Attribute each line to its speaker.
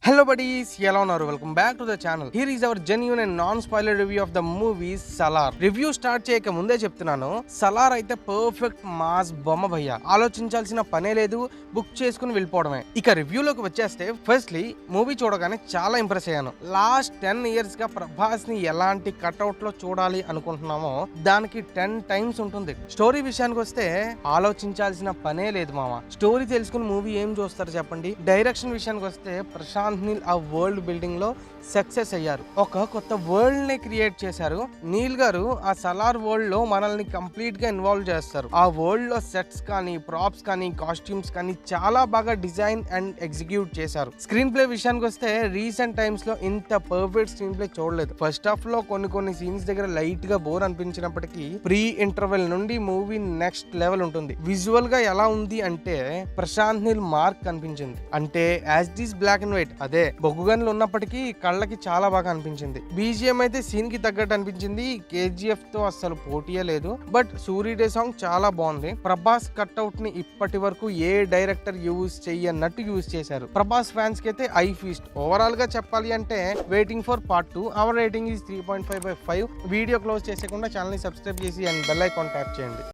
Speaker 1: Hello buddies, ఎలా ఉన్నారు? Welcome back to the channel. Here is our genuine and non spoiler review of the movie Salaar. Review start చేయక ముందే చెప్తున్నాను, సలార్ అయితే perfect mass బొమ్మ భయ్య. ఆలోచించాల్సిన పనే లేదు, బుక్ చేసుకుని వెళ్ళిపోవడమే. ఇక రివ్యూలోకి వచ్చేస్తే, ఫస్ట్లీ మూవీ చూడగానే చాలా ఇంప్రెస్ అయ్యాను. లాస్ట్ 10 years గా ప్రభాస్ ని ఎలాంటి కట్అవుట్ లో చూడాలి అనుకుంటున్నామో దానికి 10 times ఉంటుంది. స్టోరీ విషయానికి వస్తే ఆలోచించాల్సిన పనే లేదు మామ. స్టోరీ తెలుసుకుని మూవీ ఏం చూస్తారు చెప్పండి. డైరెక్షన్ విషయానికి వస్తే ప్రశాంత్ నీల్ ఆ వరల్డ్ బిల్డింగ్ లో సక్సెస్ అయ్యారు. ఒక కొత్త వరల్డ్ ని క్రియేట్ చేశారు. నీల్ గారు ఆ సలార్ వరల్డ్ లో మనల్ని కంప్లీట్ గా ఇన్వాల్వ్ చేస్తారు. ఆ వరల్డ్ లో సెట్స్ కానీ, ప్రాప్స్ కానీ, కాస్ట్యూమ్స్ కానీ చాలా బాగా డిజైన్ అండ్ ఎగ్జిక్యూట్ చేశారు. స్క్రీన్ ప్లే విషయానికి వస్తే రీసెంట్ టైమ్స్ లో ఇంత పర్ఫెక్ట్ స్క్రీన్ ప్లే చూడలేదు. ఫస్ట్ హాఫ్ లో కొన్ని సీన్స్ దగ్గర లైట్ గా బోర్ అనిపించినప్పటికీ ప్రీ ఇంటర్వెల్ నుండి మూవీ నెక్స్ట్ లెవెల్ ఉంటుంది. విజువల్ గా ఎలా ఉంది అంటే ప్రశాంత్ నీల్ మార్క్ కనిపించింది. అంటే as this black and white, అదే బొగ్గుగన్లు ఉన్నప్పటికీ కళ్ళకి చాలా బాగా అనిపించింది. బీజిఎం అయితే సీన్ కి తగ్గట్టు అనిపించింది. కేజీఎఫ్ తో అసలు పోటీయే లేదు. బట్ సూరీ డే సాంగ్ చాలా బాగుంది. ప్రభాస్ కట్అవుట్ ని ఇప్పటి వరకు ఏ డైరెక్టర్ యూజ్ చెయ్యన్నట్టు యూజ్ చేశారు. ప్రభాస్ ఫ్యాన్స్ కి అయితే ఐ ఫీస్ట్. ఓవరాల్ గా చెప్పాలి అంటే waiting for part 2. Our rating is 3.5/5. Video close చేసేకుండా ఛానల్ ని సబ్స్క్రైబ్ చేసి అండ్ బెల్ ఐకాన్ ట్యాప్ చేయండి.